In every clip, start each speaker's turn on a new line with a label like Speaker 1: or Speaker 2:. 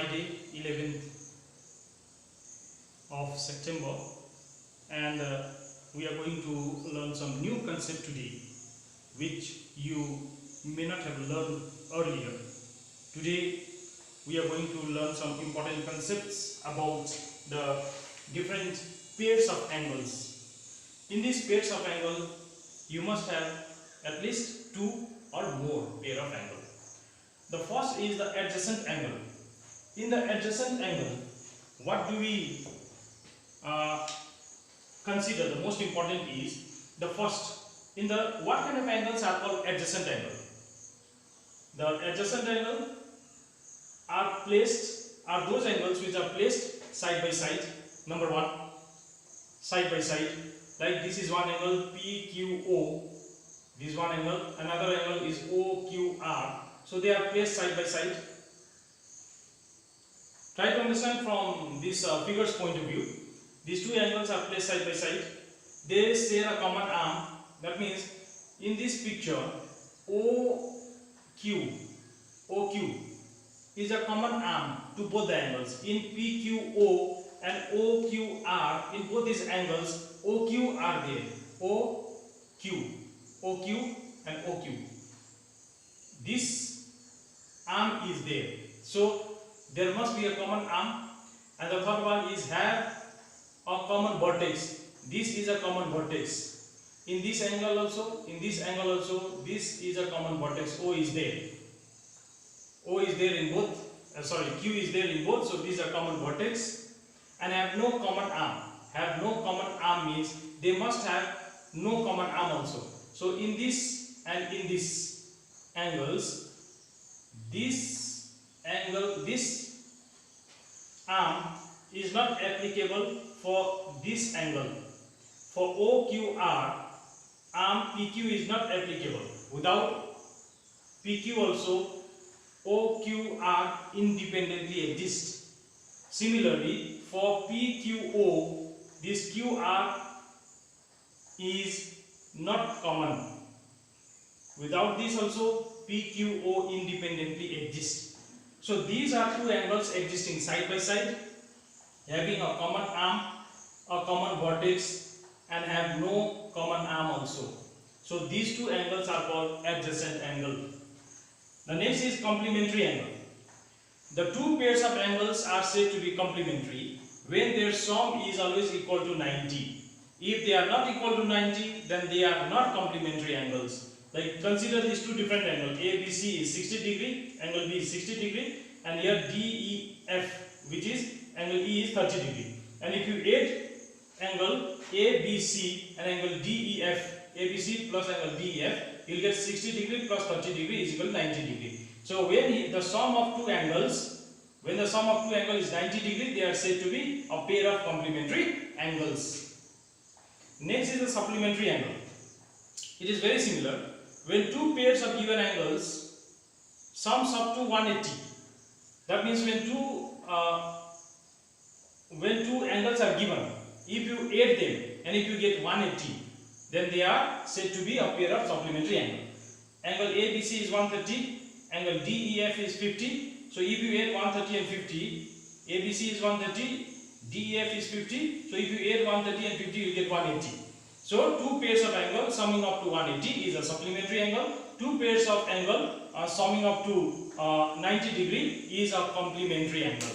Speaker 1: Friday 11th of September, and we are going to learn some new concept today which you may not have learned earlier. Today we are going to learn some important concepts about the different pairs of angles. In these pairs of angle you must have at least two or more pair of angle. The first is the adjacent angle. In the adjacent angle, what do we consider? The most important is the first. In the what kind of angles are called adjacent angle? The adjacent angle are those angles which are placed side by side. Number one, side by side. Like this is one angle PQO. This one angle, another angle is OQR. So they are placed side by side. Try to understand from this figure's point of view. These two angles are placed side by side. They share a common arm. That means in this picture, OQ is a common arm to both the angles. In PQO and OQR, in both these angles, OQ are there. OQ and OQ. This arm is there. So there must be a common arm, and the third one is have a common vertex. This is a common vertex. In this angle also, in this angle also, this is a common vertex. O is there. O is there in both. Q is there in both. So these are common vertex, and have no common arm. Have no common arm means they must have no common arm also. So in this and in this angles, this angle, this arm is not applicable for this angle. For OQR, arm PQ is not applicable. Without PQ also, OQR independently exists. Similarly, for PQO, this QR is not common. Without this also, PQO independently exists. So these are two angles existing side by side, having a common arm, a common vertex, and have no common arm also. So these two angles are called adjacent angle. The next is complementary angle. The two pairs of angles are said to be complementary when their sum is always equal to 90. If they are not equal to 90, then they are not complementary angles. Like consider these two different angles. ABC is 60 degree, angle B is 60 degree, and here DEF, which is angle E, is 30 degree. And if you add angle ABC and angle DEF, ABC plus angle DEF, you will get 60 degree plus 30 degree is equal to 90 degree. So when the sum of two angles, when the sum of two angles is 90 degree, they are said to be a pair of complementary angles. Next is the supplementary angle. It is very similar. When two pairs of given angles sums up to 180, that means when two angles are given, if you add them and if you get 180, then they are said to be a pair of supplementary angle. Angle ABC is 130, angle DEF is 50. So if you add 130 and 50, ABC is 130, DEF is 50. So if you add 130 and 50, you get 180. So two pairs of angle summing up to 180 is a supplementary angle. Two pairs of angle summing up to 90 degree is a complementary angle.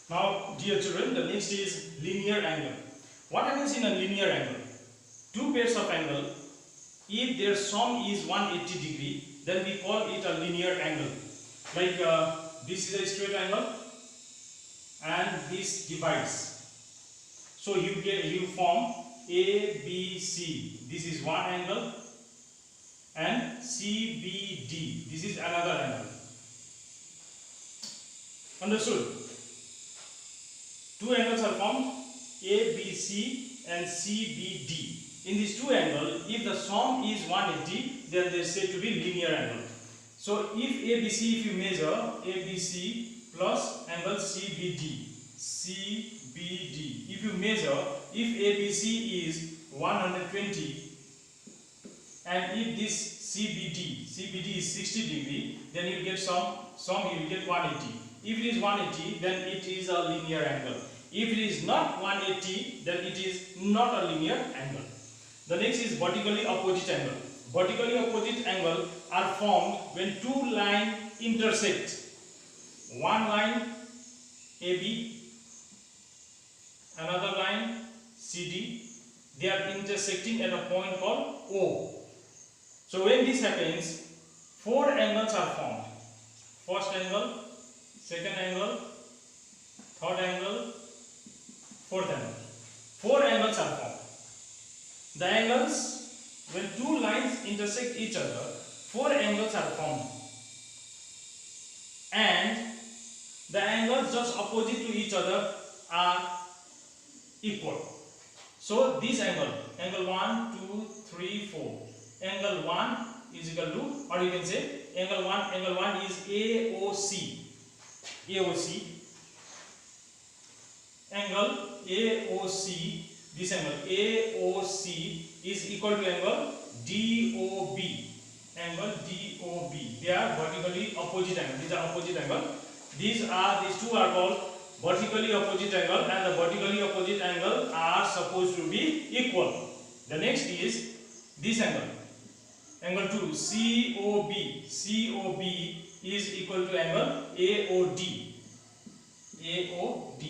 Speaker 1: Now, dear children, the next is linear angle. What happens in a linear angle? Two pairs of angle, if their sum is 180 degree, then we call it a linear angle. Like this is a straight angle and this divides. So you form ABC. This is one angle, and CBD. This is another angle. Understood? Two angles are formed, ABC and CBD. In these two angles, if the sum is 180, then they are said to be linear angle. So if ABC, if you measure ABC plus angle CBD, if you measure, if ABC is 120 and if this CBD is 60 degree, then you get some you will get 180. If it is 180, then it is a linear angle. If it is not 180, then it is not a linear angle. The next is vertically opposite angle. Vertically opposite angle are formed when two lines intersect. One line AB, another line CD, they are intersecting at a point called O. So when this happens, four angles are formed. First angle, second angle, third angle, fourth angle. Four angles are formed. The angles, when two lines intersect each other, four angles are formed. And the angles just opposite to each other are equal. So this angle, angle 1, 2, 3, 4. Angle 1 is equal to, or you can say angle 1 is AOC. AOC. Angle AOC, this angle AOC is equal to angle DOB. Angle DOB. They are vertically opposite angle. These are opposite angle. These two are called vertically opposite angle, and the vertically opposite angle are supposed to be equal. The next is this angle. Angle 2, COB. COB is equal to angle AOD. AOD.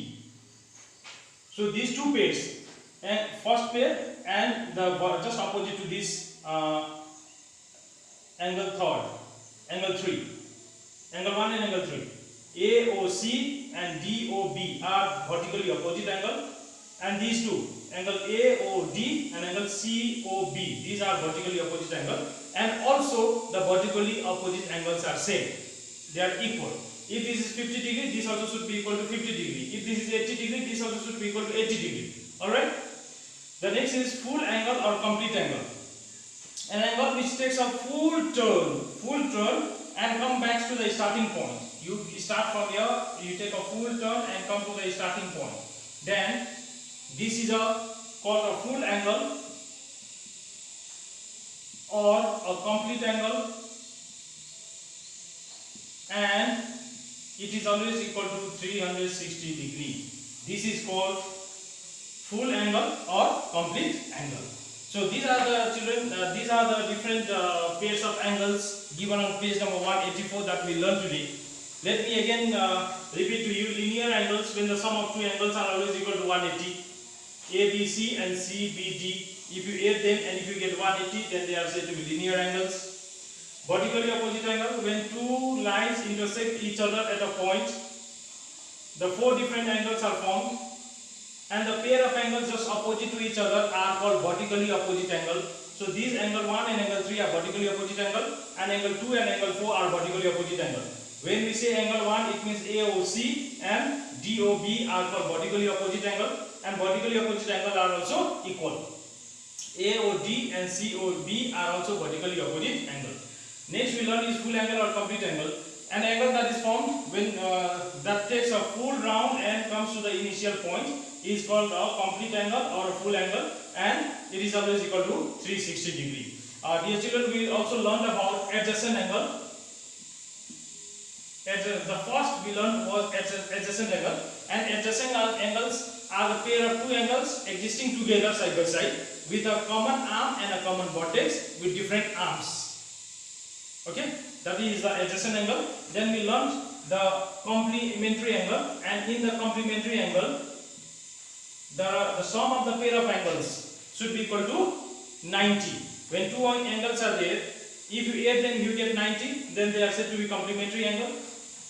Speaker 1: So these two pairs, and first pair and the just opposite to this angle third, angle 3, angle 1 and angle 3. AOC and DOB are vertically opposite angle, and these two, angle AOD and angle COB, these are vertically opposite angle, and also the vertically opposite angles are same. They are equal. If this is 50 degree, this also should be equal to 50 degree. If this is 80 degree, this also should be equal to 80 degree. Alright? The next is full angle or complete angle. An angle which takes a full turn and come back to the starting point. You start from here, you take a full turn and come to the starting point. Then this is called a full angle or a complete angle, and it is always equal to 360 degree. This is called full angle or complete angle. So these are the children, these are the different pairs of angles given on page number 184 that we learned today. Let me again repeat to you: linear angles, when the sum of two angles are always equal to 180. ABC and CBD, if you add them and if you get 180, then they are said to be linear angles. Vertically opposite angle, when two lines intersect each other at a point, the four different angles are formed, and the pair of angles just opposite to each other are called vertically opposite angle. So these angle 1 and angle 3 are vertically opposite angle, and angle 2 and angle 4 are vertically opposite angle. When we say angle 1, it means AOC and DOB are called vertically opposite angle, and vertically opposite angle are also equal. AOD and COB are also vertically opposite angle. Next we learn is full angle or complete angle. An angle that is formed when that takes a full round and comes to the initial point is called a complete angle or a full angle, and it is always equal to 360 degree. Dear children, we also learned about adjacent angle. The first we learned was adjacent angle, and adjacent angles are the pair of two angles existing together side by side with a common arm and a common vertex with different arms. Okay, that is the adjacent angle. Then we learned the complementary angle, and in the complementary angle, the sum of the pair of angles should be equal to 90. When two angles are there, if you add them, you get 90. Then they are said to be complementary angle.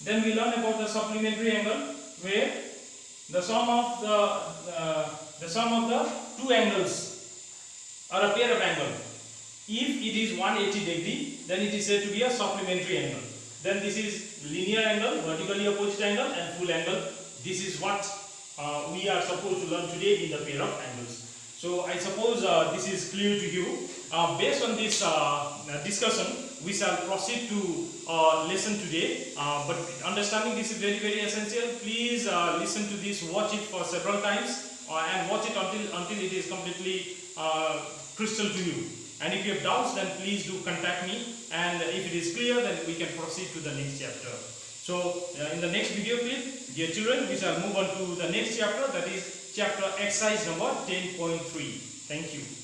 Speaker 1: Then we learn about the supplementary angle, where the sum of the two angles are a pair of angle. If it is 180 degree, then it is said to be a supplementary angle. Then this is linear angle, vertically opposite angle, and full angle. This is what we are supposed to learn today in the pair of angles. So I suppose this is clear to you. Based on this discussion, we shall proceed to lesson today. But understanding this is very, very essential. Please listen to this, watch it for several times, and watch it until it is completely crystal to you. And if you have doubts, then please do contact me, and if it is clear, then we can proceed to the next chapter. So in the next video clip, dear children, we shall move on to the next chapter, that is chapter exercise number 10.3. Thank you.